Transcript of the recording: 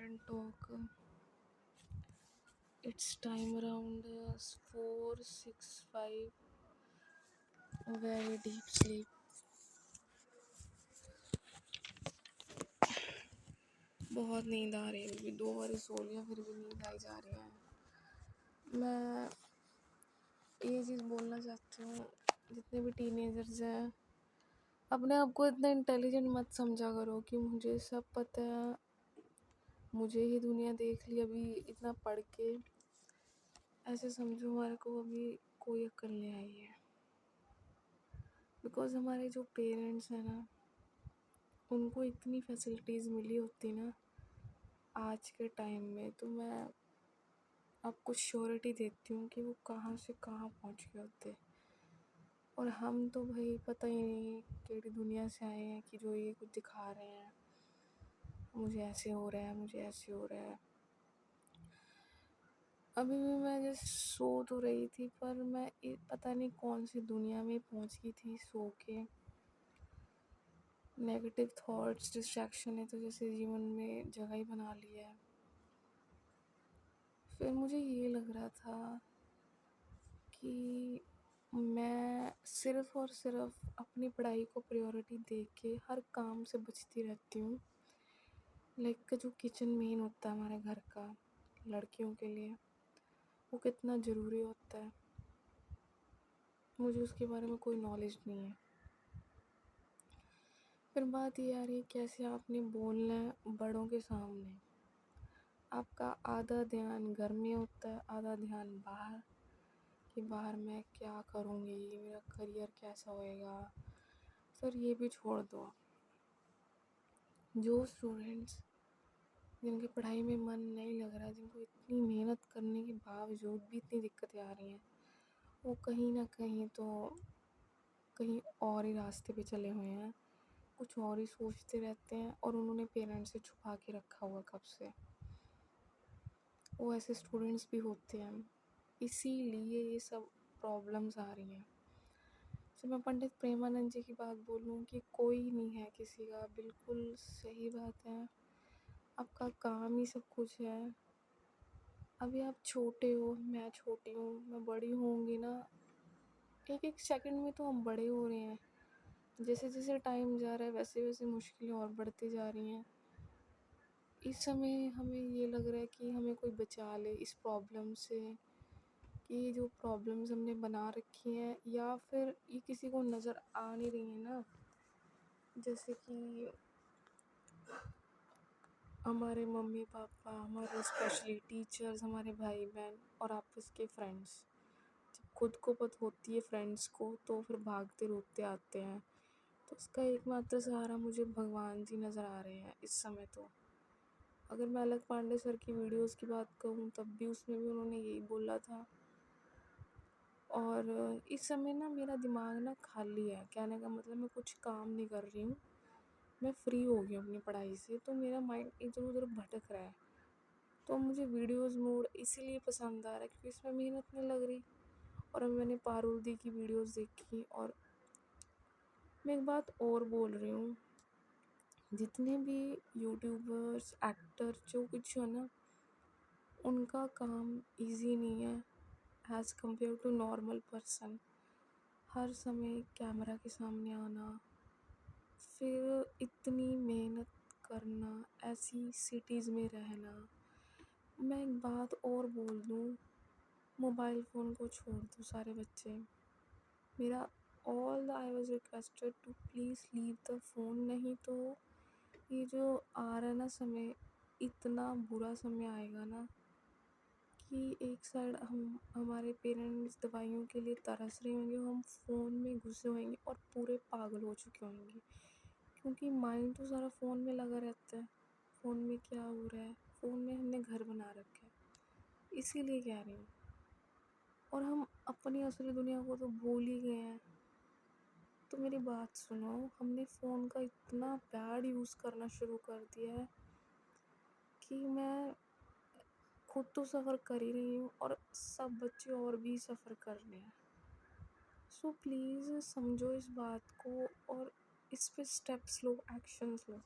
important talk. It's time around 4:65. Very deep sleep. बहुत नींद आ रही है, अभी 2 बार सो लिया फिर भी नींद आई जा रही है। मैं ये चीज़ बोलना चाहती हूँ, जितने भी टीनेजर्स हैं, अपने आप को इतना इंटेलिजेंट मत समझा करो कि मुझे सब पता है, मुझे ही दुनिया देख ली अभी इतना पढ़ के। ऐसे समझो हमारे को अभी कोई अक्ल नहीं आई है। बिकॉज हमारे जो पेरेंट्स हैं ना, उनको इतनी फैसिलिटीज़ मिली होती ना आज के टाइम में, तो मैं आपको श्योरिटी देती हूँ कि वो कहाँ से कहाँ पहुँच गए होते। और हम तो भाई पता ही नहीं केड़ी दुनिया से आए हैं कि जो ये कुछ दिखा रहे हैं, मुझे ऐसे हो रहा है, मुझे ऐसे हो रहा है। अभी भी मैं जैसे सो तो रही थी, पर मैं पता नहीं कौन सी दुनिया में पहुँच गई थी सो के। नेगेटिव थॉट्स, डिस्ट्रैक्शन ने तो जैसे जीवन में जगह ही बना लिया है। फिर मुझे ये लग रहा था कि मैं सिर्फ़ और सिर्फ़ अपनी पढ़ाई को प्रायोरिटी दे के हर काम से बचती रहती हूँ। लाइक जो किचन मेन होता है हमारे घर का, लड़कियों के लिए वो कितना ज़रूरी होता है, मुझे उसके बारे में कोई नॉलेज नहीं है। फिर बात ये आ रही है कैसे आपने बोलना है बड़ों के सामने। आपका आधा ध्यान घर में होता है, आधा ध्यान बाहर, कि बाहर मैं क्या करूँगी, मेरा करियर कैसा होएगा। सर ये भी छोड़ दो। जो स्टूडेंट्स जिनके पढ़ाई में मन नहीं लग रहा, जिनको इतनी मेहनत करने के बावजूद भी इतनी दिक्कतें आ रही हैं, वो कहीं ना कहीं तो कहीं और ही रास्ते पे चले हुए हैं, कुछ और ही सोचते रहते हैं और उन्होंने पेरेंट्स से छुपा के रखा हुआ कब से। वो ऐसे स्टूडेंट्स भी होते हैं, इसीलिए ये सब प्रॉब्लम्स आ रही हैं। जब मैं पंडित प्रेमानंद जी की बात बोलूँ कि कोई नहीं है किसी का, बिल्कुल सही बात है। आपका काम ही सब कुछ है। अभी आप छोटे हो, मैं छोटी हूँ, मैं बड़ी होंगी ना, एक एक सेकंड में तो हम बड़े हो रहे हैं। जैसे जैसे टाइम जा रहा है वैसे वैसे मुश्किलें और बढ़ती जा रही हैं। इस समय हमें ये लग रहा है कि हमें कोई बचा ले इस प्रॉब्लम से, कि ये जो प्रॉब्लम्स हमने बना रखी हैं या फिर ये किसी को नज़र आ नहीं रही है ना। जैसे कि हमारे मम्मी पापा, हमारे स्पेशली टीचर्स, हमारे भाई बहन और आपस के फ्रेंड्स, जब खुद को पता होती है फ्रेंड्स को, तो फिर भागते रोते आते हैं। तो उसका एकमात्र सहारा मुझे भगवान जी नज़र आ रहे हैं इस समय। तो अगर मैं अलग पांडे सर की वीडियोस की बात कहूँ, तब भी उसमें भी उन्होंने यही बोला था। और इस समय ना मेरा दिमाग ना खाली है, कहने का मतलब मैं कुछ काम नहीं कर रही हूँ, मैं फ्री हो गई हूँ अपनी पढ़ाई से, तो मेरा माइंड इधर उधर भटक रहा है। तो मुझे वीडियोस मोड इसीलिए पसंद आ रहा है क्योंकि इसमें मेहनत नहीं लग रही। और अब मैंने पारुल दी की वीडियोस देखी। और मैं एक बात और बोल रही हूँ, जितने भी यूट्यूबर्स, एक्टर, जो कुछ है ना, उनका काम इजी नहीं है as compare to normal person. हर समय कैमरा के सामने आना, फिर इतनी मेहनत करना, ऐसी सिटीज़ में रहना। मैं एक बात और बोल दूँ, मोबाइल फ़ोन को छोड़ दो सारे बच्चे। मेरा all I was requested to please leave the phone, नहीं तो ये जो आ रहा है ना समय, इतना बुरा समय आएगा ना कि एक साइड हमारे पेरेंट्स दवाइयों के लिए तरस रहे होंगे, हम फ़ोन में घुसे होंगे और पूरे पागल हो चुके होंगे, क्योंकि माइंड तो सारा फ़ोन में लगा रहता है। फ़ोन में क्या हो रहा है, फ़ोन में हमने घर बना रखा है, इसीलिए कह रही हूँ। और हम अपनी असली दुनिया को तो भूल ही गए हैं। तो मेरी बात सुनो, हमने फ़ोन का इतना बैड यूज़ करना शुरू कर दिया है कि मैं खुद तो सफ़र कर ही रही हूँ और सब बच्चे और भी सफ़र कर रहे हैं। सो प्लीज़ समझो इस बात को और इस पे स्टेप्स लो, एक्शंस लो।